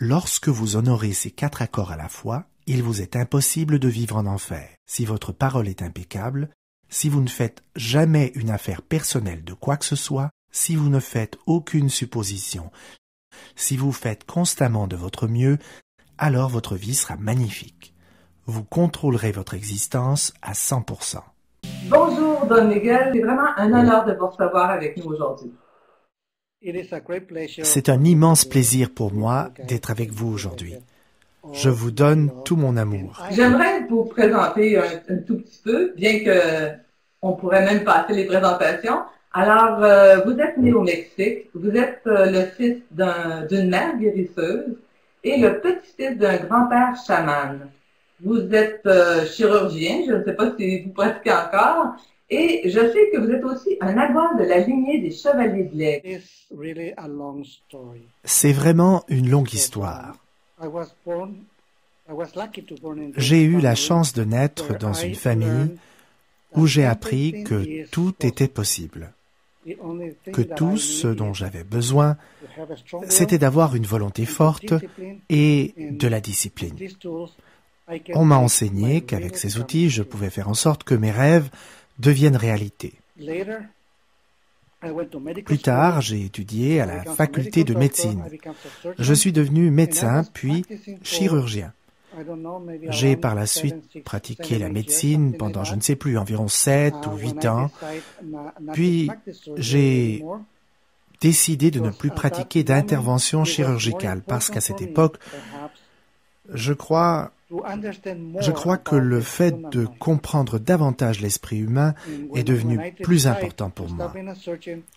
Lorsque vous honorez ces 4 accords à la fois, il vous est impossible de vivre en enfer. Si votre parole est impeccable, si vous ne faites jamais une affaire personnelle de quoi que ce soit, si vous ne faites aucune supposition, si vous faites constamment de votre mieux, alors votre vie sera magnifique. Vous contrôlerez votre existence à 100%. Bonjour, Don Miguel. C'est vraiment un honneur de vous recevoir avec nous aujourd'hui. C'est un immense plaisir pour moi d'être avec vous aujourd'hui. Je vous donne tout mon amour. J'aimerais vous présenter un tout petit peu, bien que on pourrait même passer les présentations. Alors, vous êtes né au Mexique, vous êtes le fils d'une mère guérisseuse et le petit-fils d'un grand-père chaman. Vous êtes chirurgien, je ne sais pas si vous pratiquez encore, et je sais que vous êtes aussi un nagual de la lignée des Chevaliers de l'Aigle. C'est vraiment une longue histoire. J'ai eu la chance de naître dans une famille où j'ai appris que tout était possible, que tout ce dont j'avais besoin, c'était d'avoir une volonté forte et de la discipline. On m'a enseigné qu'avec ces outils, je pouvais faire en sorte que mes rêves deviennent réalité. Plus tard, j'ai étudié à la faculté de médecine. Je suis devenu médecin, puis chirurgien. J'ai par la suite pratiqué la médecine pendant, je ne sais plus, environ 7 ou 8 ans. Puis j'ai décidé de ne plus pratiquer d'intervention chirurgicale parce qu'à cette époque, je crois que le fait de comprendre davantage l'esprit humain est devenu plus important pour moi.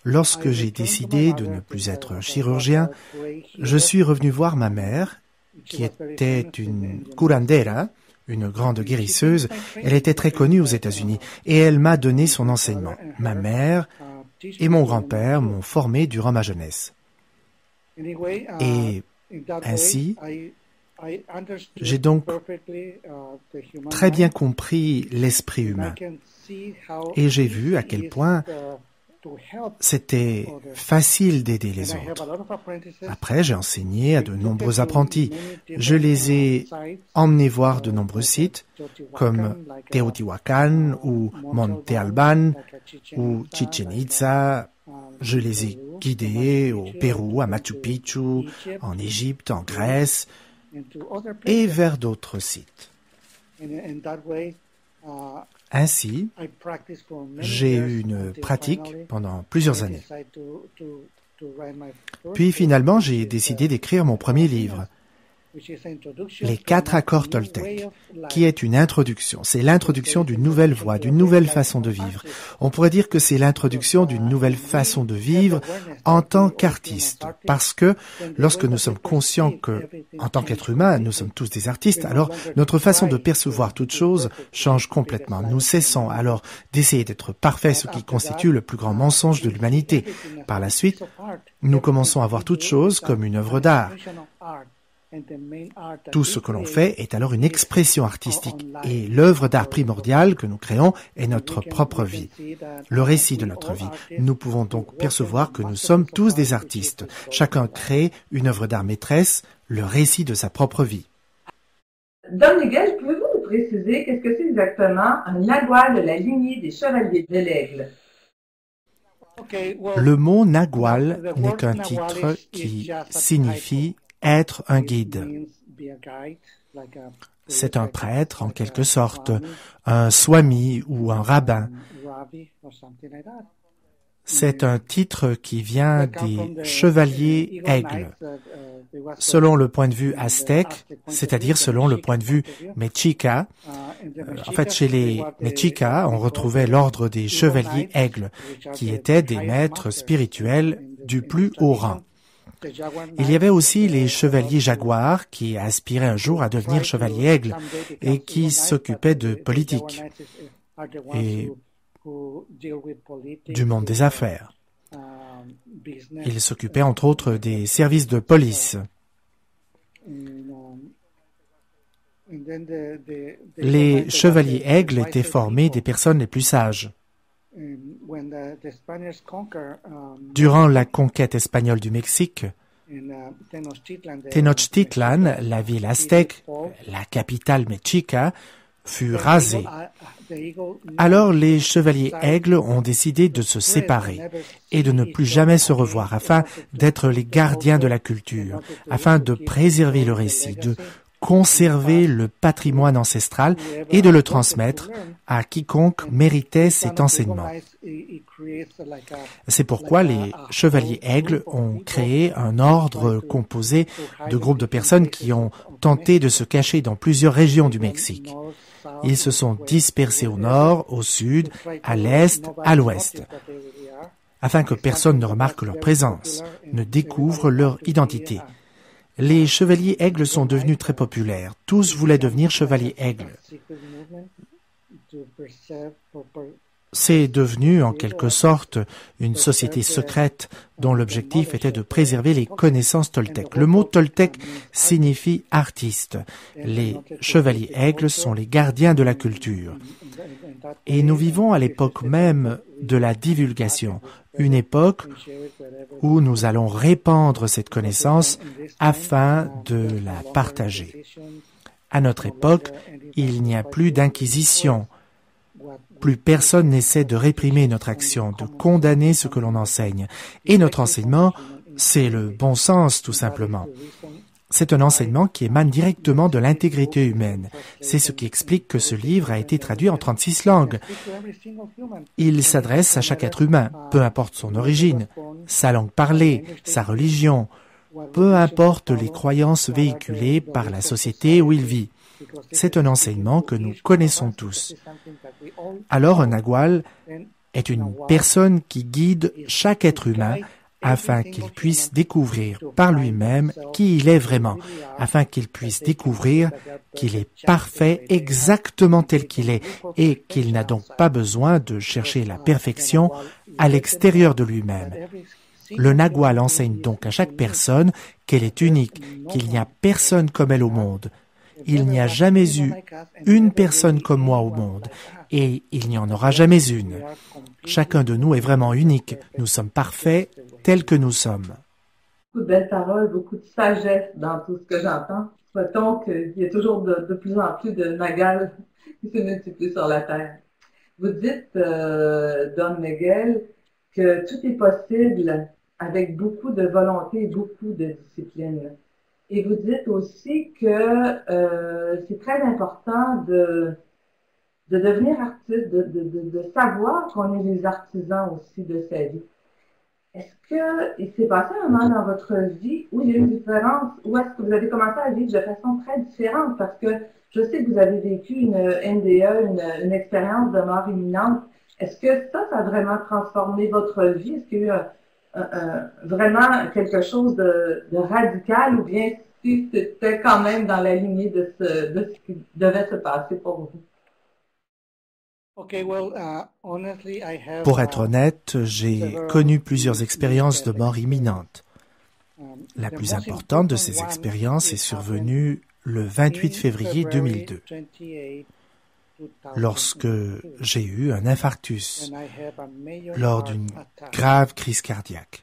Lorsque j'ai décidé de ne plus être chirurgien, je suis revenu voir ma mère, qui était une curandera, une grande guérisseuse. Elle était très connue aux États-Unis et elle m'a donné son enseignement. Ma mère et mon grand-père m'ont formé durant ma jeunesse. Et ainsi, j'ai donc très bien compris l'esprit humain et j'ai vu à quel point c'était facile d'aider les autres. Après, j'ai enseigné à de nombreux apprentis. Je les ai emmenés voir de nombreux sites comme Teotihuacan ou Monte Alban ou Chichen Itza. Je les ai guidés au Pérou, à Machu Picchu, en Égypte, en Grèce et vers d'autres sites. Ainsi, j'ai eu une pratique pendant plusieurs années. Puis finalement, j'ai décidé d'écrire mon premier livre, Les 4 accords Toltec, qui est une introduction. C'est l'introduction d'une nouvelle voie, d'une nouvelle façon de vivre. On pourrait dire que c'est l'introduction d'une nouvelle façon de vivre en tant qu'artiste. Parce que lorsque nous sommes conscients que, en tant qu'être humain, nous sommes tous des artistes, alors notre façon de percevoir toute chose change complètement. Nous cessons alors d'essayer d'être parfaits, ce qui constitue le plus grand mensonge de l'humanité. Par la suite, nous commençons à voir toute chose comme une œuvre d'art. Tout ce que l'on fait est alors une expression artistique et l'œuvre d'art primordiale que nous créons est notre propre vie, le récit de notre vie. Nous pouvons donc percevoir que nous sommes tous des artistes. Chacun crée une œuvre d'art maîtresse, le récit de sa propre vie. Don Miguel, pouvez-vous nous préciser qu'est-ce que c'est exactement un nagual de la lignée des Chevaliers de l'Aigle? Le mot nagual n'est qu'un titre qui signifie être un guide. C'est un prêtre, en quelque sorte, un swami ou un rabbin. C'est un titre qui vient des chevaliers aigles. Selon le point de vue aztèque, c'est-à-dire selon le point de vue mexica, en fait, chez les Mexicas, on retrouvait l'ordre des chevaliers aigles, qui étaient des maîtres spirituels du plus haut rang. Il y avait aussi les chevaliers jaguars qui aspiraient un jour à devenir chevaliers aigles et qui s'occupaient de politique et du monde des affaires. Ils s'occupaient entre autres des services de police. Les chevaliers aigles étaient formés des personnes les plus sages. Durant la conquête espagnole du Mexique, Tenochtitlan, la ville aztèque, la capitale mexica, fut rasée. Alors les chevaliers aigles ont décidé de se séparer et de ne plus jamais se revoir afin d'être les gardiens de la culture, afin de préserver le récit, de conserver le patrimoine ancestral et de le transmettre à quiconque méritait cet enseignement. C'est pourquoi les chevaliers aigles ont créé un ordre composé de groupes de personnes qui ont tenté de se cacher dans plusieurs régions du Mexique. Ils se sont dispersés au nord, au sud, à l'est, à l'ouest, afin que personne ne remarque leur présence, ne découvre leur identité. Les chevaliers aigles sont devenus très populaires. Tous voulaient devenir chevaliers aigles. C'est devenu en quelque sorte une société secrète dont l'objectif était de préserver les connaissances toltèques. Le mot toltèque signifie artiste. Les chevaliers aigles sont les gardiens de la culture. Et nous vivons à l'époque même de la divulgation, une époque où nous allons répandre cette connaissance afin de la partager. À notre époque, il n'y a plus d'inquisition. Plus personne n'essaie de réprimer notre action, de condamner ce que l'on enseigne. Et notre enseignement, c'est le bon sens, tout simplement. C'est un enseignement qui émane directement de l'intégrité humaine. C'est ce qui explique que ce livre a été traduit en 36 langues. Il s'adresse à chaque être humain, peu importe son origine, sa langue parlée, sa religion, peu importe les croyances véhiculées par la société où il vit. C'est un enseignement que nous connaissons tous. Alors un nagual est une personne qui guide chaque être humain afin qu'il puisse découvrir par lui-même qui il est vraiment, afin qu'il puisse découvrir qu'il est parfait exactement tel qu'il est et qu'il n'a donc pas besoin de chercher la perfection à l'extérieur de lui-même. Le nagual enseigne donc à chaque personne qu'elle est unique, qu'il n'y a personne comme elle au monde. Il n'y a jamais eu une personne comme moi au monde, et il n'y en aura jamais une. Chacun de nous est vraiment unique. Nous sommes parfaits tels que nous sommes. Beaucoup de belles paroles, beaucoup de sagesse dans tout ce que j'entends. Souhaitons qu'il y ait toujours de plus en plus de nagals qui se multiplient sur la Terre. Vous dites, Don Miguel, que tout est possible avec beaucoup de volonté et beaucoup de discipline. Et vous dites aussi que c'est très important de devenir artiste, de savoir qu'on est les artisans aussi de sa vie. Est-ce qu'il s'est passé un moment dans votre vie où il y a eu une différence, ou est-ce que vous avez commencé à vivre de façon très différente? Parce que je sais que vous avez vécu une NDE, une expérience de mort imminente. Est-ce que ça a vraiment transformé votre vie? Est-ce qu'il y a eu vraiment quelque chose de radical, ou bien si c'était quand même dans la lignée de ce qui devait se passer pour vous? Pour être honnête, j'ai connu plusieurs expériences de mort imminente. La plus importante de ces expériences est survenue le 28 février 2002, lorsque j'ai eu un infarctus lors d'une grave crise cardiaque.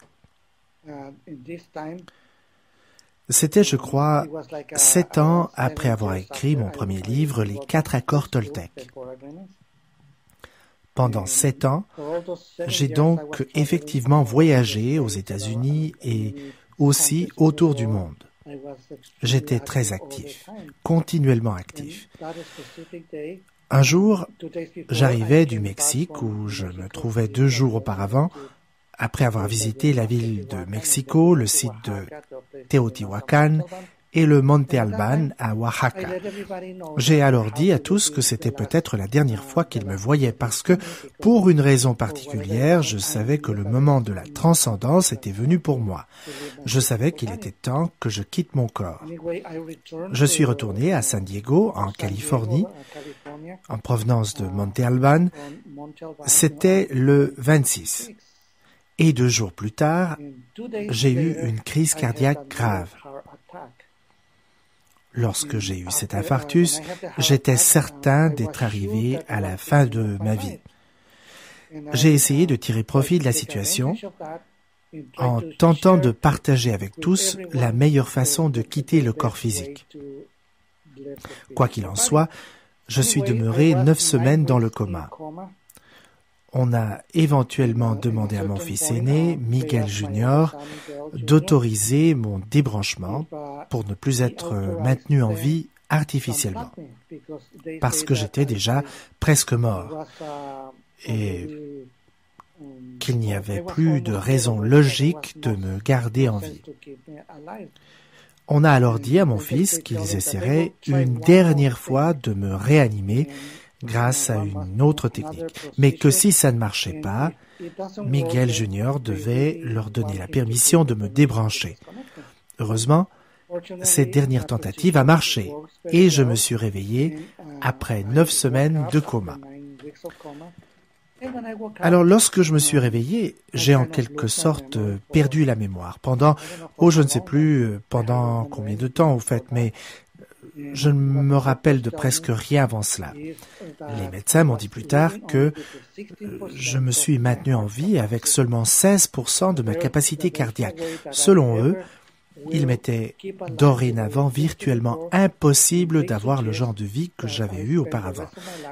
C'était, je crois, 7 ans après avoir écrit mon premier livre, Les 4 accords toltèques. Pendant 7 ans, j'ai donc effectivement voyagé aux États-Unis et aussi autour du monde. J'étais très actif, continuellement actif. Un jour, j'arrivais du Mexique où je me trouvais 2 jours auparavant, après avoir visité la ville de Mexico, le site de Teotihuacan et le Monte Alban à Oaxaca. J'ai alors dit à tous que c'était peut-être la dernière fois qu'ils me voyaient parce que, pour une raison particulière, je savais que le moment de la transcendance était venu pour moi. Je savais qu'il était temps que je quitte mon corps. Je suis retourné à San Diego, en Californie, en provenance de Monte Alban. C'était le 26. Et 2 jours plus tard, j'ai eu une crise cardiaque grave. Lorsque j'ai eu cet infarctus, j'étais certain d'être arrivé à la fin de ma vie. J'ai essayé de tirer profit de la situation en tentant de partager avec tous la meilleure façon de quitter le corps physique. Quoi qu'il en soit, je suis demeuré 9 semaines dans le coma. On a éventuellement demandé à mon fils aîné, Miguel Junior, d'autoriser mon débranchement pour ne plus être maintenu en vie artificiellement, parce que j'étais déjà presque mort et qu'il n'y avait plus de raison logique de me garder en vie. On a alors dit à mon fils qu'ils essaieraient une dernière fois de me réanimer grâce à une autre technique, mais que si ça ne marchait pas, Miguel Junior devait leur donner la permission de me débrancher. Heureusement, cette dernière tentative a marché et je me suis réveillé après 9 semaines de coma. Alors, lorsque je me suis réveillé, j'ai en quelque sorte perdu la mémoire pendant, je ne sais plus pendant combien de temps au fait, mais je ne me rappelle de presque rien avant cela. Les médecins m'ont dit plus tard que je me suis maintenu en vie avec seulement 16% de ma capacité cardiaque. Selon eux, il m'était dorénavant virtuellement impossible d'avoir le genre de vie que j'avais eu auparavant.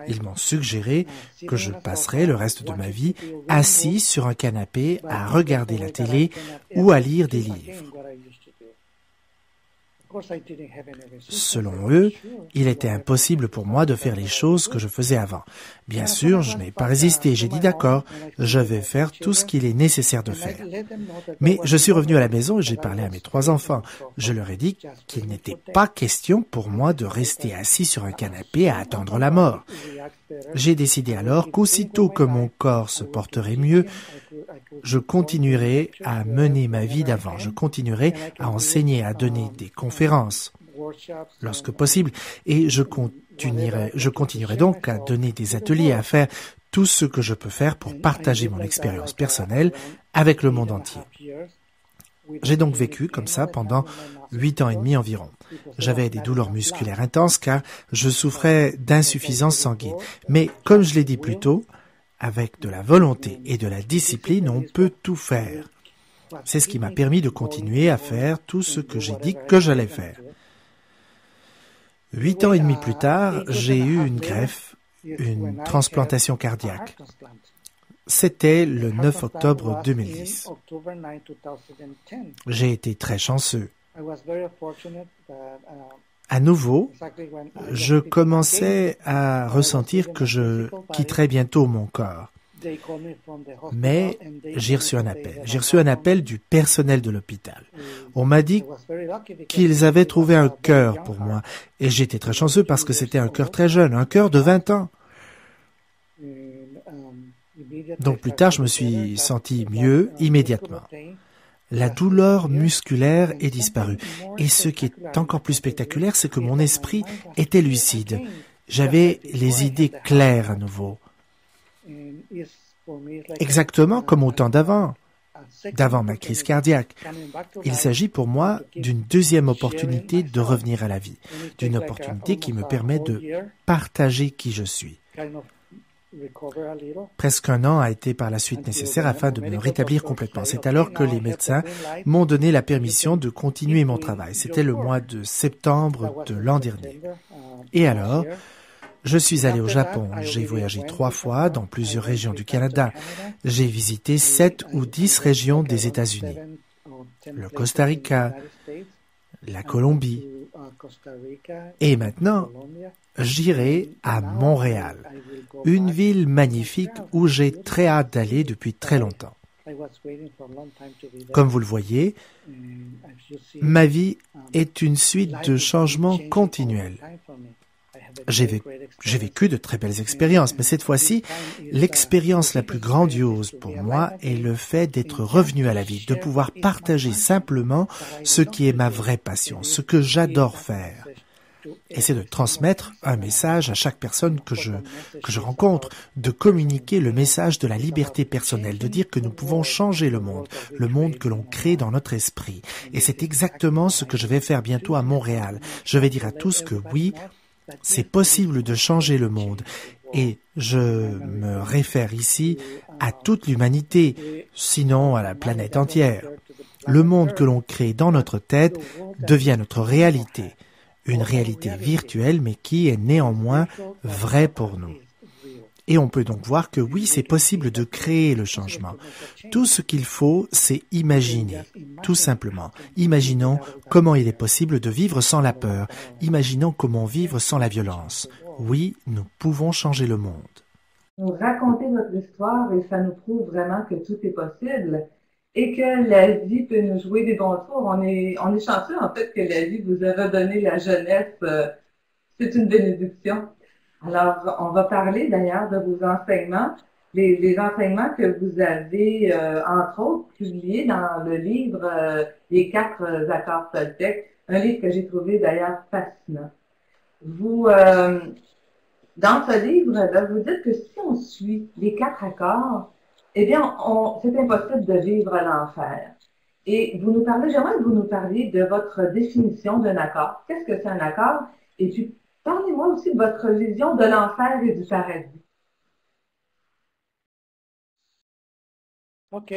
Ils m'ont suggéré que je passerais le reste de ma vie assis sur un canapé à regarder la télé ou à lire des livres. Selon eux, il était impossible pour moi de faire les choses que je faisais avant. Bien sûr, je n'ai pas résisté. J'ai dit d'accord, je vais faire tout ce qu'il est nécessaire de faire. Mais je suis revenu à la maison et j'ai parlé à mes 3 enfants. Je leur ai dit qu'il n'était pas question pour moi de rester assis sur un canapé à attendre la mort. J'ai décidé alors qu'aussitôt que mon corps se porterait mieux, je continuerai à mener ma vie d'avant. Je continuerai à enseigner, à donner des conférences, lorsque possible, et je continuerai donc à donner des ateliers, à faire tout ce que je peux faire pour partager mon expérience personnelle avec le monde entier. J'ai donc vécu comme ça pendant 8 ans et demi environ. J'avais des douleurs musculaires intenses car je souffrais d'insuffisance sanguine. Mais comme je l'ai dit plus tôt, avec de la volonté et de la discipline, on peut tout faire. C'est ce qui m'a permis de continuer à faire tout ce que j'ai dit que j'allais faire. 8 ans et demi plus tard, j'ai eu une greffe, une transplantation cardiaque. C'était le 9 octobre 2010. J'ai été très chanceux. À nouveau, je commençais à ressentir que je quitterais bientôt mon corps. Mais j'ai reçu un appel. J'ai reçu un appel du personnel de l'hôpital. On m'a dit qu'ils avaient trouvé un cœur pour moi. Et j'étais très chanceux parce que c'était un cœur très jeune, un cœur de 20 ans. Donc plus tard, je me suis senti mieux immédiatement. La douleur musculaire est disparue. Et ce qui est encore plus spectaculaire, c'est que mon esprit était lucide. J'avais les idées claires à nouveau. Exactement comme au temps d'avant ma crise cardiaque. Il s'agit pour moi d'une deuxième opportunité de revenir à la vie, d'une opportunité qui me permet de partager qui je suis. Presque un an a été par la suite nécessaire afin de me rétablir complètement. C'est alors que les médecins m'ont donné la permission de continuer mon travail. C'était le mois de septembre de l'an dernier. Et alors, je suis allé au Japon. J'ai voyagé 3 fois dans plusieurs régions du Canada. J'ai visité 7 ou 10 régions des États-Unis. Le Costa Rica, la Colombie. Et maintenant, j'irai à Montréal, une ville magnifique où j'ai très hâte d'aller depuis très longtemps. Comme vous le voyez, ma vie est une suite de changements continuels. J'ai vécu de très belles expériences, mais cette fois-ci, l'expérience la plus grandiose pour moi est le fait d'être revenu à la vie, de pouvoir partager simplement ce qui est ma vraie passion, ce que j'adore faire. Et c'est de transmettre un message à chaque personne que je rencontre, de communiquer le message de la liberté personnelle, de dire que nous pouvons changer le monde que l'on crée dans notre esprit. Et c'est exactement ce que je vais faire bientôt à Montréal. Je vais dire à tous que oui, c'est possible de changer le monde Et je me réfère ici à toute l'humanité, sinon à la planète entière. Le monde que l'on crée dans notre tête devient notre réalité, une réalité virtuelle mais qui est néanmoins vraie pour nous. Et on peut donc voir que oui, c'est possible de créer le changement. Tout ce qu'il faut, c'est imaginer, tout simplement. Imaginons comment il est possible de vivre sans la peur. Imaginons comment vivre sans la violence. Oui, nous pouvons changer le monde. Vous racontez votre histoire et ça nous prouve vraiment que tout est possible et que la vie peut nous jouer des bons tours. On est chanceux en fait que la vie vous a redonné la jeunesse. C'est une bénédiction. Alors, on va parler d'ailleurs de vos enseignements, les enseignements que vous avez, entre autres, publiés dans le livre Les 4 accords Toltec, un livre que j'ai trouvé d'ailleurs fascinant. Vous, dans ce livre, là, vous dites que si on suit les 4 accords, eh bien, c'est impossible de vivre l'enfer. Et j'aimerais que vous nous parliez de votre définition d'un accord. Qu'est-ce que c'est un accord? Et puis, parlez-moi aussi de votre vision de l'enfer et du paradis. OK.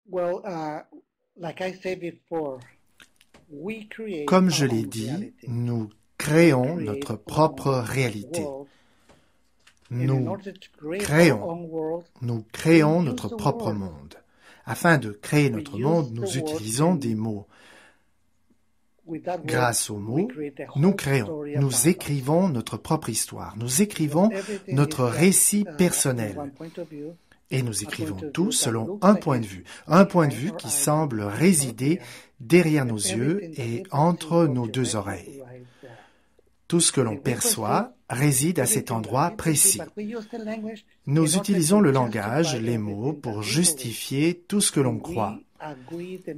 Well, like I said before, we create Comme je our l'ai own dit, reality. nous créons notre propre réalité. Nous créons notre propre monde. Afin de créer notre monde, nous utilisons des mots. Grâce aux mots, nous créons, nous écrivons notre propre histoire, nous écrivons notre récit personnel. Et nous écrivons tout selon un point de vue qui semble résider derrière nos yeux et entre nos deux oreilles. Tout ce que l'on perçoit réside à cet endroit précis. Nous utilisons le langage, les mots, pour justifier tout ce que l'on croit.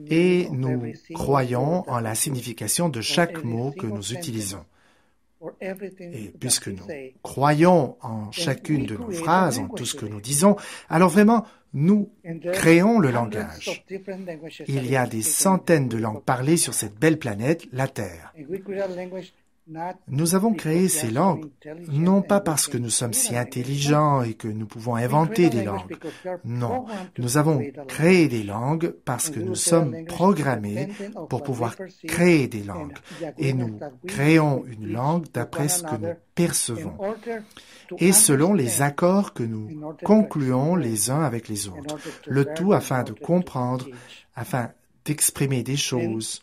Et nous croyons en la signification de chaque mot que nous utilisons. Et puisque nous croyons en chacune de nos phrases, en tout ce que nous disons, alors vraiment, nous créons le langage. Il y a des centaines de langues parlées sur cette belle planète, la Terre. Nous avons créé ces langues, non pas parce que nous sommes si intelligents et que nous pouvons inventer des langues. Non, nous avons créé des langues parce que nous sommes programmés pour pouvoir créer des langues. Et nous créons une langue d'après ce que nous percevons et selon les accords que nous concluons les uns avec les autres. Le tout afin de comprendre, afin d'exprimer des choses,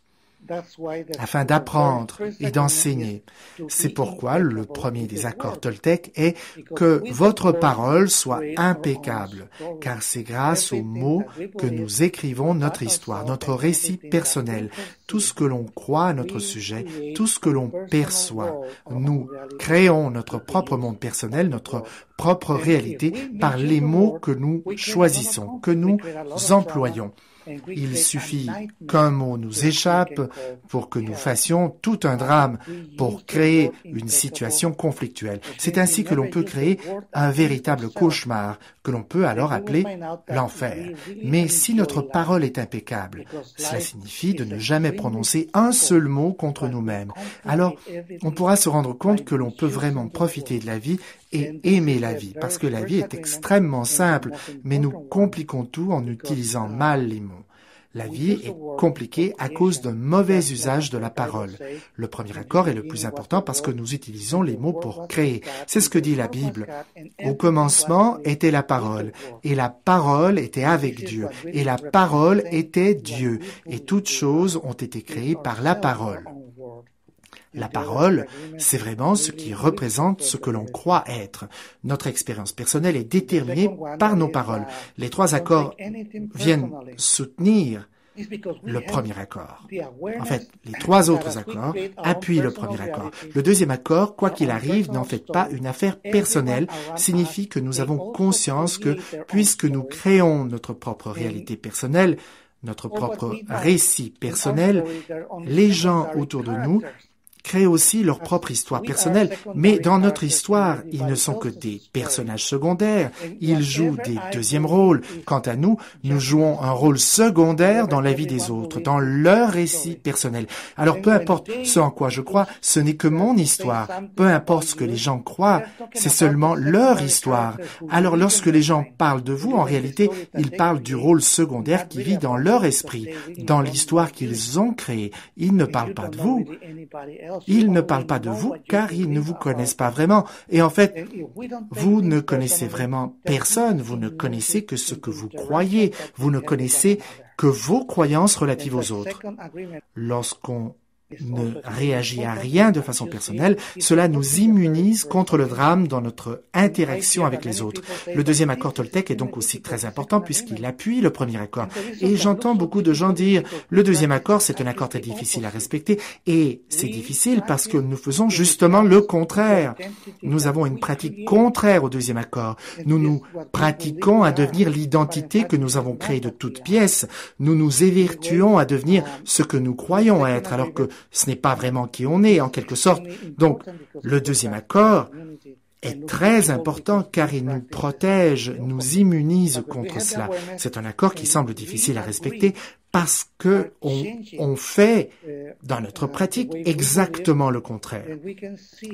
afin d'apprendre et d'enseigner. C'est pourquoi le premier des accords Toltec est que votre parole soit impeccable, car c'est grâce aux mots que nous écrivons notre histoire, notre récit personnel, tout ce que l'on croit à notre sujet, tout ce que l'on perçoit. Nous créons notre propre monde personnel, notre propre réalité par les mots que nous choisissons, que nous employons. Il suffit qu'un mot nous échappe pour que nous fassions tout un drame pour créer une situation conflictuelle. C'est ainsi que l'on peut créer un véritable cauchemar que l'on peut alors appeler l'enfer. Mais si notre parole est impeccable, cela signifie de ne jamais prononcer un seul mot contre nous-mêmes. Alors, on pourra se rendre compte que l'on peut vraiment profiter de la vie et aimer la vie, parce que la vie est extrêmement simple, mais nous compliquons tout en utilisant mal les mots. La vie est compliquée à cause d'un mauvais usage de la parole. Le premier accord est le plus important parce que nous utilisons les mots pour créer. C'est ce que dit la Bible. Au commencement était la parole, et la parole était avec Dieu, et la parole était Dieu, et toutes choses ont été créées par la parole. La parole, c'est vraiment ce qui représente ce que l'on croit être. Notre expérience personnelle est déterminée par nos paroles. Les 3 accords viennent soutenir le premier accord. En fait, les 3 autres accords appuient le premier accord. Le deuxième accord, quoi qu'il arrive, n'en fait pas une affaire personnelle, signifie que nous avons conscience que, puisque nous créons notre propre réalité personnelle, notre propre récit personnel, les gens autour de nous créent aussi leur propre histoire personnelle, mais dans notre histoire, ils ne sont que des personnages secondaires, ils jouent des deuxièmes rôles. Quant à nous, nous jouons un rôle secondaire dans la vie des autres, dans leur récit personnel. Alors peu importe ce en quoi je crois, ce n'est que mon histoire. Peu importe ce que les gens croient, c'est seulement leur histoire. Alors lorsque les gens parlent de vous, en réalité, ils parlent du rôle secondaire qui vit dans leur esprit, dans l'histoire qu'ils ont créée. Ils ne parlent pas de vous. Ils ne parlent pas de vous car ils ne vous connaissent pas vraiment. Et en fait, vous ne connaissez vraiment personne. Vous ne connaissez que ce que vous croyez. Vous ne connaissez que vos croyances relatives aux autres. Lorsqu'on ne réagit à rien de façon personnelle, cela nous immunise contre le drame dans notre interaction avec les autres. Le deuxième accord Toltec est donc aussi très important puisqu'il appuie le premier accord. Et j'entends beaucoup de gens dire, le deuxième accord, c'est un accord très difficile à respecter. Et c'est difficile parce que nous faisons justement le contraire. Nous avons une pratique contraire au deuxième accord. Nous nous pratiquons à devenir l'identité que nous avons créée de toutes pièces. Nous nous évertuons à devenir ce que nous croyons être, alors que ce n'est pas vraiment qui on est, en quelque sorte. Donc, le deuxième accord est très important car il nous protège, nous immunise contre cela. C'est un accord qui semble difficile à respecter parce que on fait dans notre pratique exactement le contraire.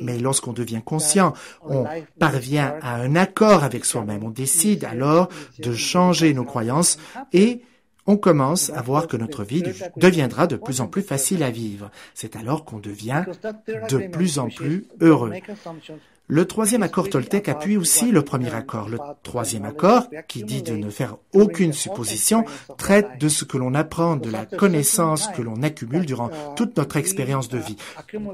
Mais lorsqu'on devient conscient, on parvient à un accord avec soi-même. On décide alors de changer nos croyances et on commence à voir que notre vie deviendra de plus en plus facile à vivre. C'est alors qu'on devient de plus en plus heureux. Le troisième accord Toltec appuie aussi le premier accord. Le troisième accord, qui dit de ne faire aucune supposition, traite de ce que l'on apprend, de la connaissance que l'on accumule durant toute notre expérience de vie.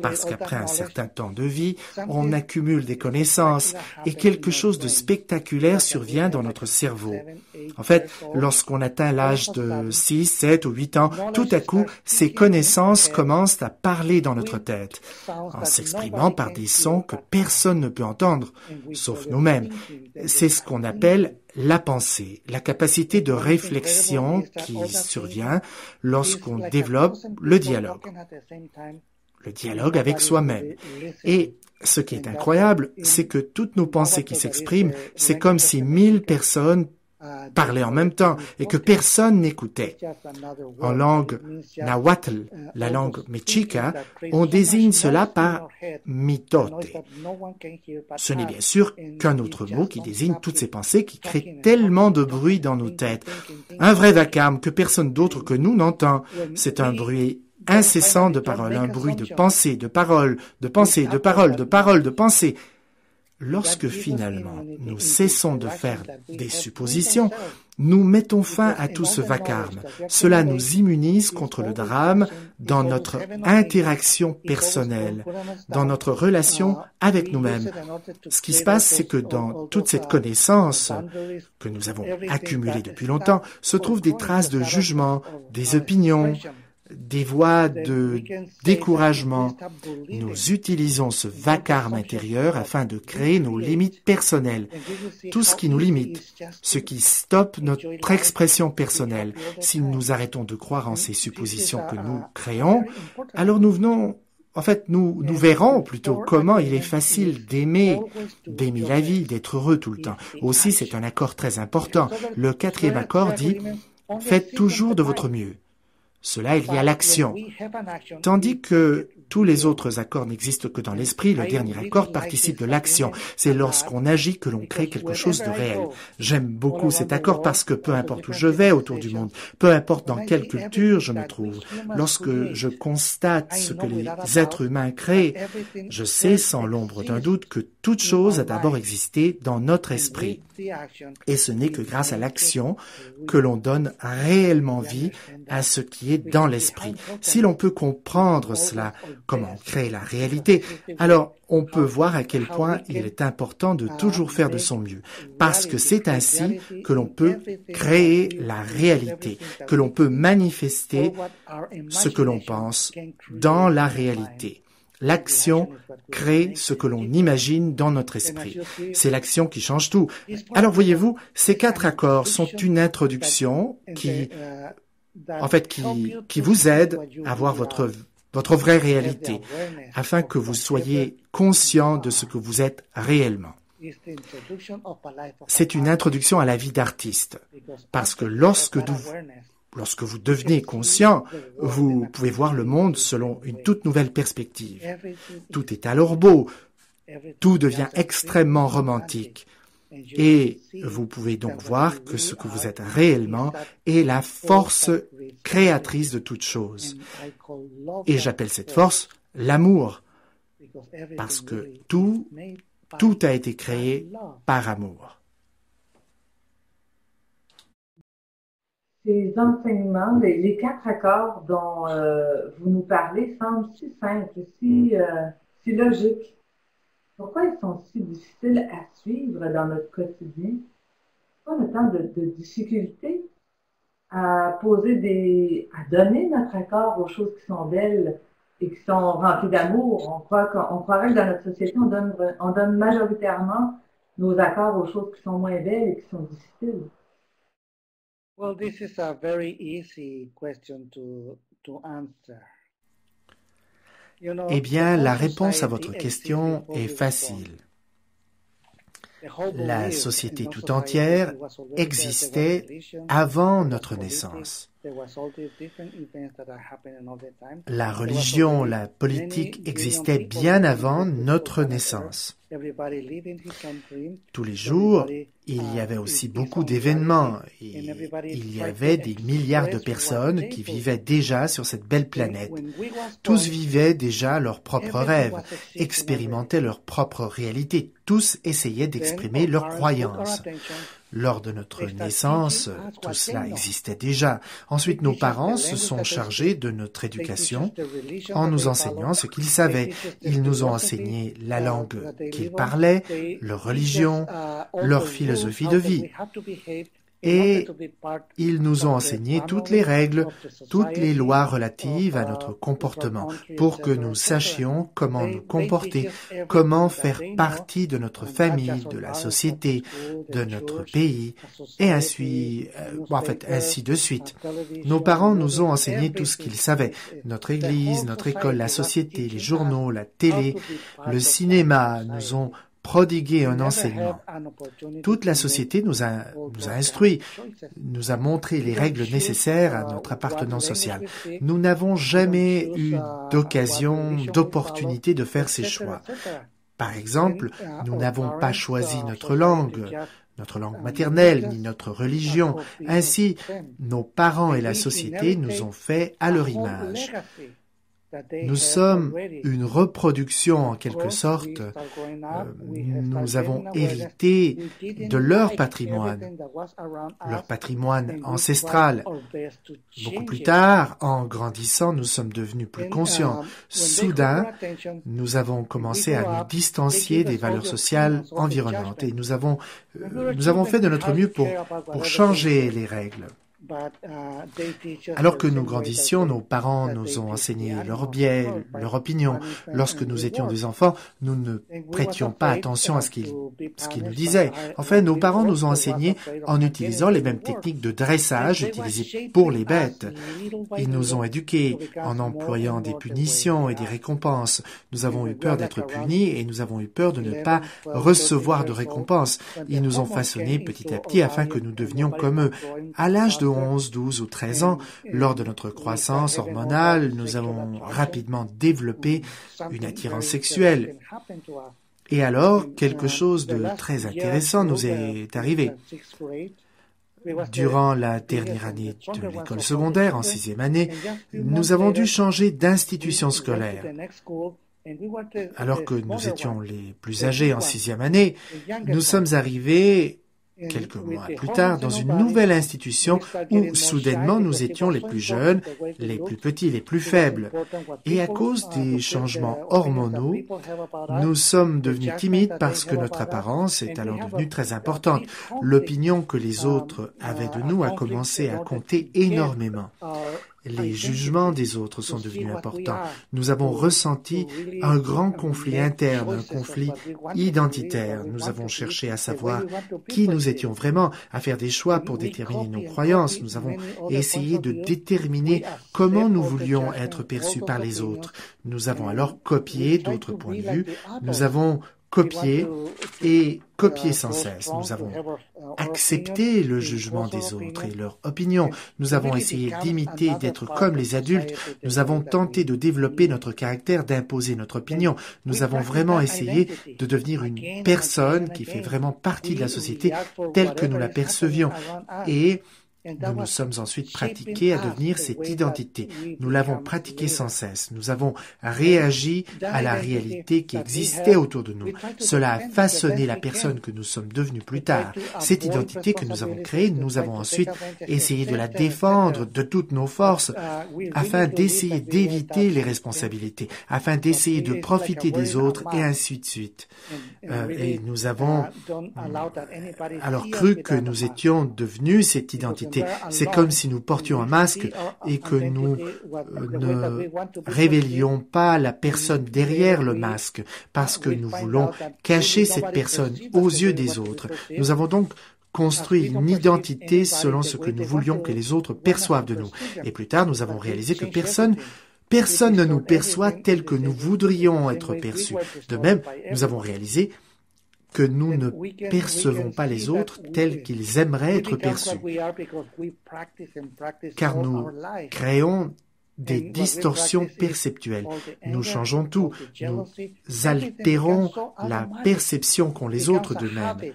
Parce qu'après un certain temps de vie, on accumule des connaissances et quelque chose de spectaculaire survient dans notre cerveau. En fait, lorsqu'on atteint l'âge de 6, 7 ou 8 ans, tout à coup, ces connaissances commencent à parler dans notre tête, en s'exprimant par des sons que personne ne peut entendre, sauf nous-mêmes. C'est ce qu'on appelle la pensée, la capacité de réflexion qui survient lorsqu'on développe le dialogue avec soi-même. Et ce qui est incroyable, c'est que toutes nos pensées qui s'expriment, c'est comme si 1000 personnes parlaient en même temps et que personne n'écoutait. En langue nahuatl, la langue mexica, on désigne cela par mitote. Ce n'est bien sûr qu'un autre mot qui désigne toutes ces pensées qui créent tellement de bruit dans nos têtes. Un vrai vacarme que personne d'autre que nous n'entend. C'est un bruit incessant de paroles, un bruit de pensée, de paroles, de pensée, de paroles, de paroles, de pensée. Lorsque finalement nous cessons de faire des suppositions, nous mettons fin à tout ce vacarme. Cela nous immunise contre le drame dans notre interaction personnelle, dans notre relation avec nous-mêmes. Ce qui se passe, c'est que dans toute cette connaissance que nous avons accumulée depuis longtemps, se trouvent des traces de jugement, des opinions, des voies de découragement. Nous utilisons ce vacarme intérieur afin de créer nos limites personnelles. Tout ce qui nous limite, ce qui stoppe notre expression personnelle. Si nous arrêtons de croire en ces suppositions que nous créons, alors nous verrons plutôt comment il est facile d'aimer la vie, d'être heureux tout le temps. Aussi, c'est un accord très important. Le quatrième accord dit « Faites toujours de votre mieux ». Cela est lié à l'action. Tandis que tous les autres accords n'existent que dans l'esprit, le dernier accord participe de l'action. C'est lorsqu'on agit que l'on crée quelque chose de réel. J'aime beaucoup cet accord parce que peu importe où je vais autour du monde, peu importe dans quelle culture je me trouve, lorsque je constate ce que les êtres humains créent, je sais sans l'ombre d'un doute que toute chose a d'abord existé dans notre esprit. Et ce n'est que grâce à l'action que l'on donne réellement vie à ce qui est dans l'esprit. Si l'on peut comprendre cela, comment créer la réalité, alors on peut voir à quel point il est important de toujours faire de son mieux, parce que c'est ainsi que l'on peut créer la réalité, que l'on peut manifester ce que l'on pense dans la réalité. L'action crée ce que l'on imagine dans notre esprit. C'est l'action qui change tout. Alors voyez-vous, ces 4 accords sont une introduction qui vous aide à voir votre votre vraie réalité, afin que vous soyez conscient de ce que vous êtes réellement. C'est une introduction à la vie d'artiste, parce que lorsque vous devenez conscient, vous pouvez voir le monde selon une toute nouvelle perspective. Tout est alors beau, tout devient extrêmement romantique. Et vous pouvez donc voir que ce que vous êtes réellement est la force créatrice de toute chose. Et j'appelle cette force l'amour, parce que tout a été créé par amour. Ces enseignements, les 4 accords dont vous nous parlez semblent si simples, si logiques. Pourquoi ils sont si difficiles à suivre dans notre quotidien? Pourquoi on a tant de difficultés à donner notre accord aux choses qui sont belles et qui sont remplies d'amour? On croirait que dans notre société, on donne majoritairement nos accords aux choses qui sont moins belles et qui sont difficiles. Well, this is a very easy question to answer. Eh bien, la réponse à votre question est facile. La société tout entière existait avant notre naissance. La religion, la politique existaient bien avant notre naissance. Tous les jours, il y avait aussi beaucoup d'événements. Il y avait des milliards de personnes qui vivaient déjà sur cette belle planète. Tous vivaient déjà leurs propres rêves, expérimentaient leur propre réalité. Tous essayaient d'exprimer leurs croyances. Lors de notre naissance, tout cela existait déjà. Ensuite, nos parents se sont chargés de notre éducation en nous enseignant ce qu'ils savaient. Ils nous ont enseigné la langue qu'ils parlaient, leur religion, leur philosophie de vie. Et ils nous ont enseigné toutes les règles, toutes les lois relatives à notre comportement pour que nous sachions comment nous comporter, comment faire partie de notre famille, de la société, de notre pays, et ainsi de suite. Nos parents nous ont enseigné tout ce qu'ils savaient. Notre église, notre école, la société, les journaux, la télé, le cinéma nous ont prodiguer un enseignement. Toute la société nous a instruits, nous a montré les règles nécessaires à notre appartenance sociale. Nous n'avons jamais eu d'opportunité de faire ces choix. Par exemple, nous n'avons pas choisi notre langue maternelle, ni notre religion. Ainsi, nos parents et la société nous ont fait à leur image. Nous sommes une reproduction en quelque sorte. Nous avons hérité de leur patrimoine ancestral. Beaucoup plus tard, en grandissant, nous sommes devenus plus conscients. Soudain, nous avons commencé à nous distancier des valeurs sociales environnantes et nous avons fait de notre mieux pour changer les règles. Alors que nous grandissions, nos parents nous ont enseigné leurs biais, leur opinion. Lorsque nous étions des enfants, nous ne prêtions pas attention à ce qu'ils nous disaient. Enfin, nos parents nous ont enseigné en utilisant les mêmes techniques de dressage utilisées pour les bêtes. Ils nous ont éduqués en employant des punitions et des récompenses. Nous avons eu peur d'être punis et nous avons eu peur de ne pas recevoir de récompenses. Ils nous ont façonnés petit à petit afin que nous devenions comme eux. À l'âge de 11, 12 ou 13 ans, lors de notre croissance hormonale, nous avons rapidement développé une attirance sexuelle. Et alors, quelque chose de très intéressant nous est arrivé. Durant la dernière année de l'école secondaire, en 6e année, nous avons dû changer d'institution scolaire. Alors que nous étions les plus âgés en 6e année, nous sommes arrivés quelques mois plus tard dans une nouvelle institution où soudainement nous étions les plus jeunes, les plus petits, les plus faibles. Et à cause des changements hormonaux, nous sommes devenus timides parce que notre apparence est alors devenue très importante. L'opinion que les autres avaient de nous a commencé à compter énormément. Les jugements des autres sont devenus importants. Nous avons ressenti un grand conflit interne, un conflit identitaire. Nous avons cherché à savoir qui nous étions vraiment, à faire des choix pour déterminer nos croyances. Nous avons essayé de déterminer comment nous voulions être perçus par les autres. Nous avons alors copié d'autres points de vue. Nous avons copié et copié sans cesse. Nous avons accepté le jugement des autres et leur opinion. Nous avons essayé d'imiter, d'être comme les adultes. Nous avons tenté de développer notre caractère, d'imposer notre opinion. Nous avons vraiment essayé de devenir une personne qui fait vraiment partie de la société telle que nous la percevions. Et nous nous sommes ensuite pratiqués à devenir cette identité. Nous l'avons pratiquée sans cesse. Nous avons réagi à la réalité qui existait autour de nous. Cela a façonné la personne que nous sommes devenus plus tard. Cette identité que nous avons créée, nous avons ensuite essayé de la défendre de toutes nos forces afin d'essayer d'éviter les responsabilités, afin d'essayer de profiter des autres et ainsi de suite. Et nous avons alors cru que nous étions devenus cette identité. C'est comme si nous portions un masque et que nous ne révélions pas la personne derrière le masque parce que nous voulons cacher cette personne aux yeux des autres. Nous avons donc construit une identité selon ce que nous voulions que les autres perçoivent de nous. Et plus tard, nous avons réalisé que personne ne nous perçoit tel que nous voudrions être perçus. De même, nous avons réalisé que nous ne percevons pas les autres tels qu'ils aimeraient être perçus, car nous créons des distorsions perceptuelles. Nous changeons tout, nous altérons la perception qu'ont les autres d'eux-mêmes,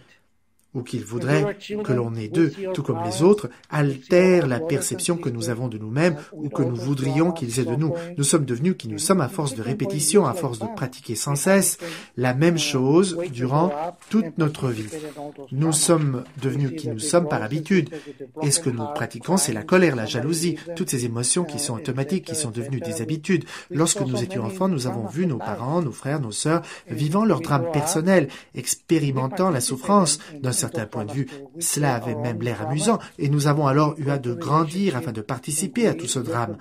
ou qu'ils voudraient que l'on ait d'eux, tout comme les autres, altèrent la perception que nous avons de nous-mêmes ou que nous voudrions qu'ils aient de nous. Nous sommes devenus qui nous sommes à force de répétition, à force de pratiquer sans cesse la même chose durant toute notre vie. Nous sommes devenus qui nous sommes par habitude. Et ce que nous pratiquons, c'est la colère, la jalousie, toutes ces émotions qui sont automatiques, qui sont devenues des habitudes. Lorsque nous étions enfants, nous avons vu nos parents, nos frères, nos sœurs vivant leur drame personnel, expérimentant la souffrance d'un certain point de vue. Cela avait même l'air amusant et nous avons alors eu hâte de grandir afin de participer à tout ce drame.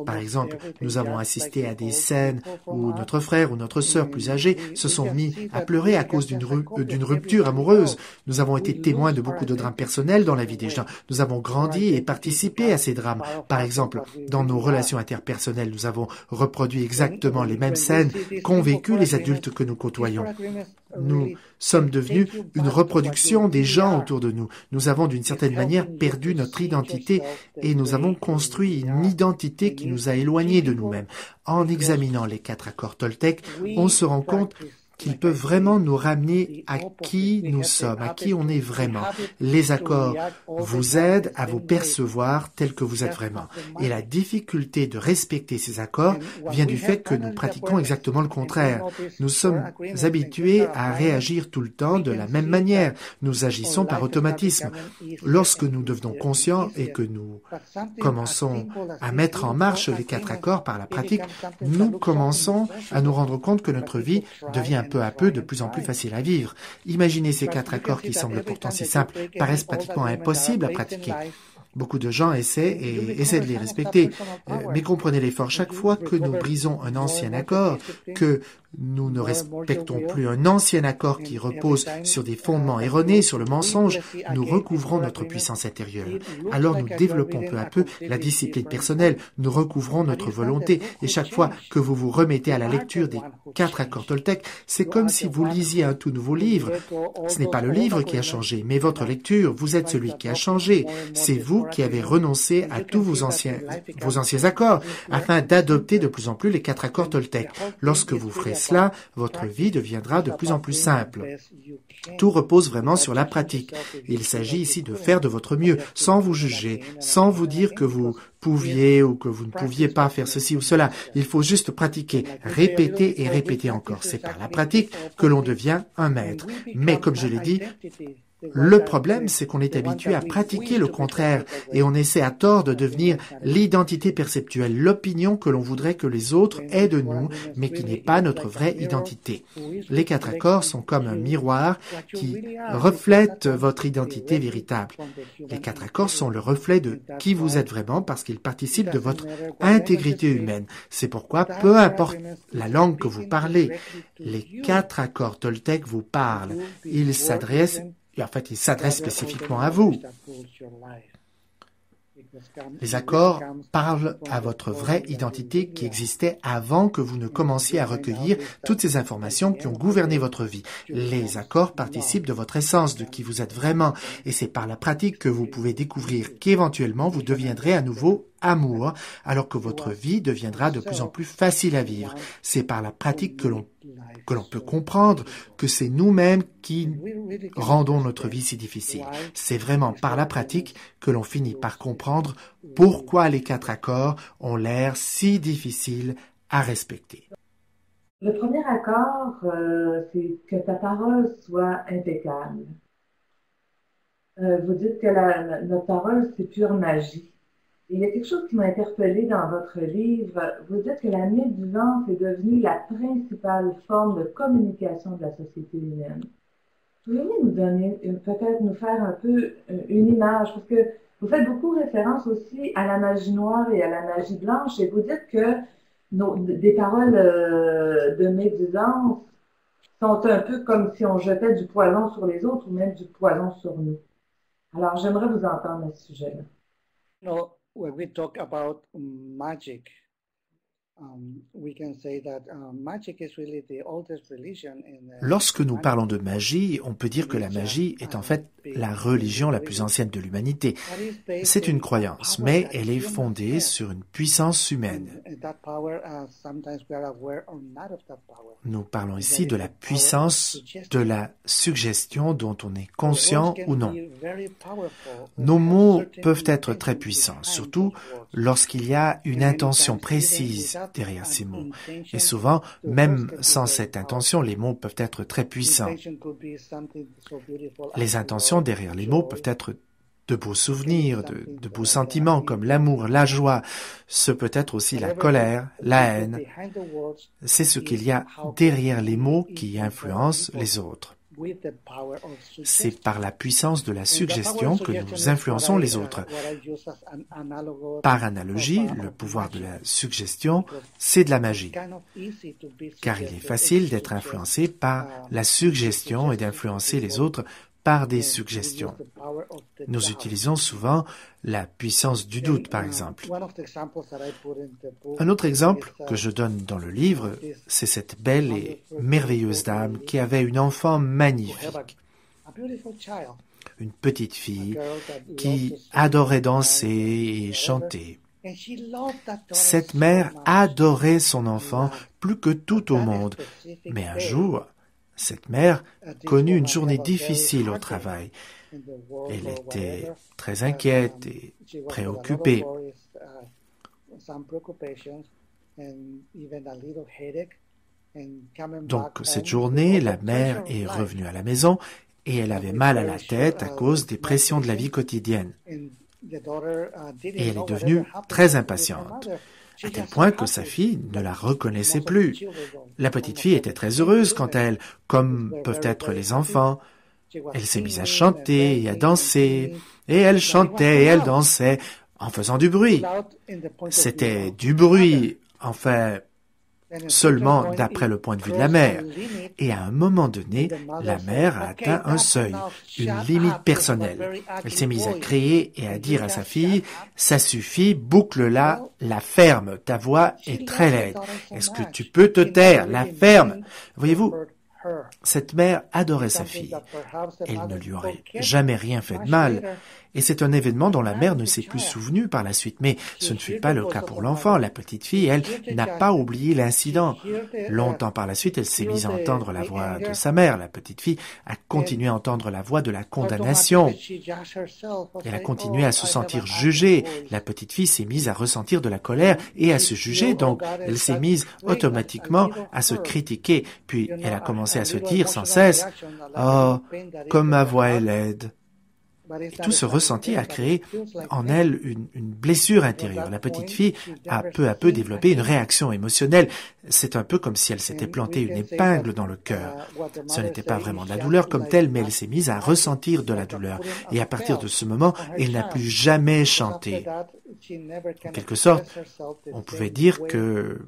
Par exemple, nous avons assisté à des scènes où notre frère ou notre sœur plus âgés se sont mis à pleurer à cause d'une rupture amoureuse. Nous avons été témoins de beaucoup de drames personnels dans la vie des gens. Nous avons grandi et participé à ces drames. Par exemple, dans nos relations interpersonnelles, nous avons reproduit exactement les mêmes scènes qu'ont vécues les adultes que nous côtoyons. Nous sommes devenus une reproduction des gens autour de nous. Nous avons d'une certaine manière perdu notre identité et nous avons construit une identité qui nous a éloignés de nous-mêmes. En examinant les 4 accords Toltec, on se rend compte qu'ils peuvent vraiment nous ramener à qui nous sommes, à qui on est vraiment. Les accords vous aident à vous percevoir tel que vous êtes vraiment. Et la difficulté de respecter ces accords vient du fait que nous pratiquons exactement le contraire. Nous sommes habitués à réagir tout le temps de la même manière. Nous agissons par automatisme. Lorsque nous devenons conscients et que nous commençons à mettre en marche les 4 accords par la pratique, nous commençons à nous rendre compte que notre vie devient peu à peu de plus en plus facile à vivre. Imaginez ces 4 accords qui semblent pourtant si simples, paraissent pratiquement impossibles à pratiquer. Beaucoup de gens essaient de les respecter, mais comprenez l'effort. Chaque fois que nous brisons un ancien accord, que nous ne respectons plus un ancien accord qui repose sur des fondements erronés, sur le mensonge, nous recouvrons notre puissance intérieure. Alors nous développons peu à peu la discipline personnelle, nous recouvrons notre volonté, et chaque fois que vous vous remettez à la lecture des 4 accords Toltec, c'est comme si vous lisiez un tout nouveau livre. Ce n'est pas le livre qui a changé, mais votre lecture, vous êtes celui qui a changé. C'est vous qui avez renoncé à tous vos anciens accords, afin d'adopter de plus en plus les 4 accords Toltec. Lorsque vous ferez cela, votre vie deviendra de plus en plus simple. Tout repose vraiment sur la pratique. Il s'agit ici de faire de votre mieux, sans vous juger, sans vous dire que vous pouviez ou que vous ne pouviez pas faire ceci ou cela. Il faut juste pratiquer, répéter et répéter encore. C'est par la pratique que l'on devient un maître. Mais comme je l'ai dit, Le problème, c'est qu'on est habitué à pratiquer le contraire et on essaie à tort de devenir l'identité perceptuelle, l'opinion que l'on voudrait que les autres aient de nous, mais qui n'est pas notre vraie identité. Les 4 accords sont comme un miroir qui reflète votre identité véritable. Les 4 accords sont le reflet de qui vous êtes vraiment parce qu'ils participent de votre intégrité humaine. C'est pourquoi, peu importe la langue que vous parlez, les 4 accords Toltec vous parlent. Ils s'adressent spécifiquement à vous. Les accords parlent à votre vraie identité qui existait avant que vous ne commenciez à recueillir toutes ces informations qui ont gouverné votre vie. Les accords participent de votre essence, de qui vous êtes vraiment, et c'est par la pratique que vous pouvez découvrir qu'éventuellement vous deviendrez à nouveau amour, alors que votre vie deviendra de plus en plus facile à vivre. C'est par la pratique que l'on peut comprendre que c'est nous-mêmes qui rendons notre vie si difficile. C'est vraiment par la pratique que l'on finit par comprendre pourquoi les 4 accords ont l'air si difficiles à respecter. Le premier accord, c'est que ta parole soit impeccable. Vous dites que notre parole, c'est pure magie. Il y a quelque chose qui m'a interpellée dans votre livre. Vous dites que la médisance est devenue la principale forme de communication de la société humaine. Pouvez-vous peut-être nous faire un peu une image? Parce que vous faites beaucoup référence aussi à la magie noire et à la magie blanche, et vous dites que des paroles de médisance sont un peu comme si on jetait du poison sur les autres ou même du poison sur nous. Alors, j'aimerais vous entendre à ce sujet-là. No. When we talk about magic, we can say that magic is really the oldest religion in Lorsque nous parlons de magie, on peut dire que la magie est en fait la religion la plus ancienne de l'humanité. C'est une croyance, mais elle est fondée sur une puissance humaine. Nous parlons ici de la puissance de la suggestion dont on est conscient ou non. Nos mots peuvent être très puissants, surtout lorsqu'il y a une intention précise derrière ces mots. Et souvent, même sans cette intention, les mots peuvent être très puissants. Les intentions derrière les mots peuvent être de beaux souvenirs, de beaux sentiments comme l'amour, la joie. Ce peut être aussi la colère, la haine. C'est ce qu'il y a derrière les mots qui influencent les autres. C'est par la puissance de la suggestion que nous influençons les autres. Par analogie, le pouvoir de la suggestion, c'est de la magie. Car il est facile d'être influencé par la suggestion et d'influencer les autres par des suggestions. Nous utilisons souvent la puissance du doute, par exemple. Un autre exemple que je donne dans le livre, c'est cette belle et merveilleuse dame qui avait une enfant magnifique. Une petite fille qui adorait danser et chanter. Cette mère adorait son enfant plus que tout au monde. Mais un jour, cette mère connut une journée difficile au travail. Elle était très inquiète et préoccupée. Donc, cette journée, la mère est revenue à la maison et elle avait mal à la tête à cause des pressions de la vie quotidienne. Et elle est devenue très impatiente, à tel point que sa fille ne la reconnaissait plus. La petite fille était très heureuse quant à elle, comme peuvent être les enfants. Elle s'est mise à chanter et à danser, et elle chantait et elle dansait en faisant du bruit. C'était du bruit, enfin, seulement d'après le point de vue de la mère. Et à un moment donné, la mère a atteint un seuil, une limite personnelle. Elle s'est mise à crier et à dire à sa fille « Ça suffit, boucle-la, la ferme, ta voix est très laide. Est-ce que tu peux te taire, la ferme ?» Voyez-vous, cette mère adorait sa fille. Elle ne lui aurait jamais rien fait de mal. Et c'est un événement dont la mère ne s'est plus souvenue par la suite. Mais ce ne fut pas le cas pour l'enfant. La petite fille, elle, n'a pas oublié l'incident. Longtemps par la suite, elle s'est mise à entendre la voix de sa mère. La petite fille a continué à entendre la voix de la condamnation. Elle a continué à se sentir jugée. La petite fille s'est mise à ressentir de la colère et à se juger. Donc, elle s'est mise automatiquement à se critiquer. Puis, elle a commencé commençait à se dire sans cesse « Oh, comme ma voix est laide ». Et tout ce ressenti a créé en elle une blessure intérieure. La petite fille a peu à peu développé une réaction émotionnelle. C'est un peu comme si elle s'était planté une épingle dans le cœur. Ce n'était pas vraiment de la douleur comme telle, mais elle s'est mise à ressentir de la douleur. Et à partir de ce moment, elle n'a plus jamais chanté. En quelque sorte, on pouvait dire que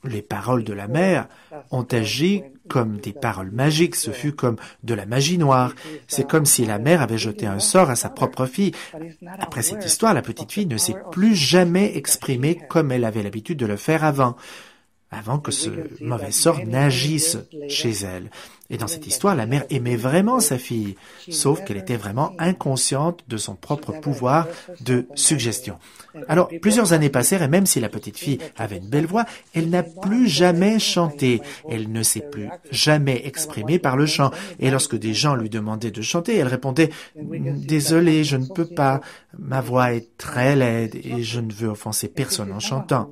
les paroles de la mère ont agi comme des paroles magiques. Ce fut comme de la magie noire. C'est comme si la mère avait jeté un sort à sa propre fille. Après cette histoire, la petite fille ne s'est plus jamais exprimée comme elle avait l'habitude de le faire avant que ce mauvais sort n'agisse chez elle. Et dans cette histoire, la mère aimait vraiment sa fille, sauf qu'elle était vraiment inconsciente de son propre pouvoir de suggestion. Alors, plusieurs années passèrent et même si la petite fille avait une belle voix, elle n'a plus jamais chanté. Elle ne s'est plus jamais exprimée par le chant. Et lorsque des gens lui demandaient de chanter, elle répondait « Désolée, je ne peux pas. Ma voix est très laide et je ne veux offenser personne en chantant. »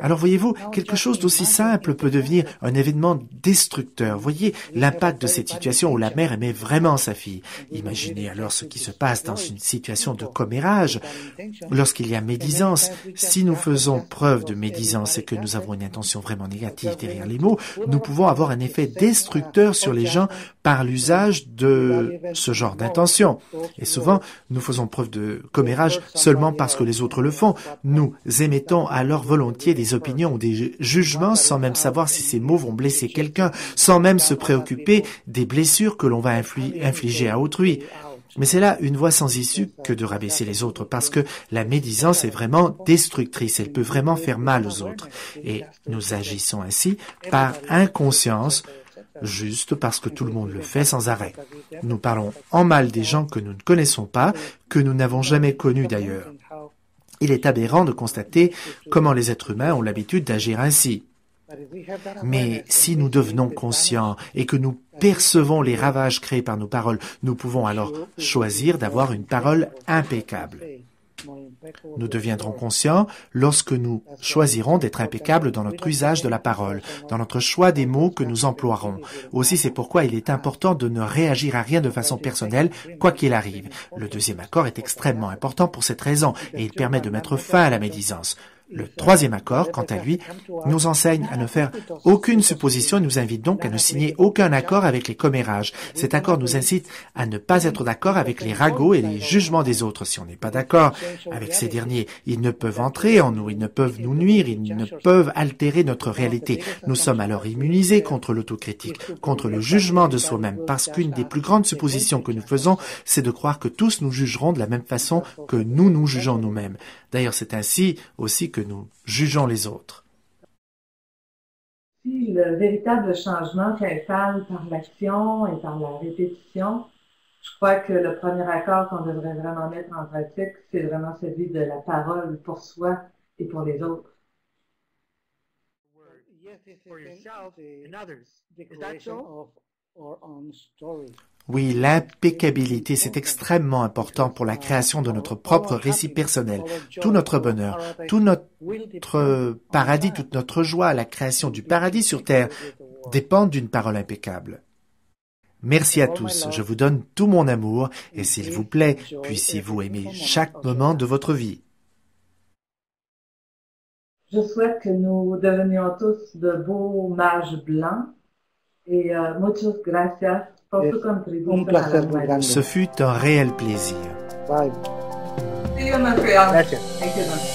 Alors voyez-vous, quelque chose d'aussi simple peut devenir un événement destructeur. Voyez l'impact de cette situation où la mère aimait vraiment sa fille. Imaginez alors ce qui se passe dans une situation de commérage. Lorsqu'il y a médisance, si nous faisons preuve de médisance et que nous avons une intention vraiment négative derrière les mots, nous pouvons avoir un effet destructeur sur les gens par l'usage de ce genre d'intention. Et souvent, nous faisons preuve de commérage seulement parce que les autres le font. Nous émettons alors volontiers des opinions ou des jugements sans même savoir si ces mots vont blesser quelqu'un, sans même se préoccuper des blessures que l'on va infliger à autrui. Mais c'est là une voie sans issue que de rabaisser les autres, parce que la médisance est vraiment destructrice, elle peut vraiment faire mal aux autres. Et nous agissons ainsi par inconscience, juste parce que tout le monde le fait sans arrêt. Nous parlons en mal des gens que nous ne connaissons pas, que nous n'avons jamais connus d'ailleurs. Il est aberrant de constater comment les êtres humains ont l'habitude d'agir ainsi. Mais si nous devenons conscients et que nous percevons les ravages créés par nos paroles, nous pouvons alors choisir d'avoir une parole impeccable. Nous deviendrons conscients lorsque nous choisirons d'être impeccables dans notre usage de la parole, dans notre choix des mots que nous emploierons. Aussi, c'est pourquoi il est important de ne réagir à rien de façon personnelle, quoi qu'il arrive. Le deuxième accord est extrêmement important pour cette raison et il permet de mettre fin à la médisance. Le troisième accord, quant à lui, nous enseigne à ne faire aucune supposition et nous invite donc à ne signer aucun accord avec les commérages. Cet accord nous incite à ne pas être d'accord avec les ragots et les jugements des autres. Si on n'est pas d'accord avec ces derniers, ils ne peuvent entrer en nous, ils ne peuvent nous nuire, ils ne peuvent altérer notre réalité. Nous sommes alors immunisés contre l'autocritique, contre le jugement de soi-même, parce qu'une des plus grandes suppositions que nous faisons, c'est de croire que tous nous jugeront de la même façon que nous nous jugeons nous-mêmes. D'ailleurs, c'est ainsi aussi que nous jugeons les autres. Si le véritable changement s'installe par l'action et par la répétition, je crois que le premier accord qu'on devrait vraiment mettre en pratique, c'est vraiment celui de la parole pour soi et pour les autres. Oui, l'impeccabilité, c'est extrêmement important pour la création de notre propre récit personnel. Tout notre bonheur, tout notre paradis, toute notre joie, la création du paradis sur terre dépendent d'une parole impeccable. Merci à tous, je vous donne tout mon amour et s'il vous plaît, puissiez-vous aimer chaque moment de votre vie. Je souhaite que nous devenions tous de beaux mages blancs et muchas gracias. Ce fut un réel plaisir. Bye. See you in Montreal. Thank you.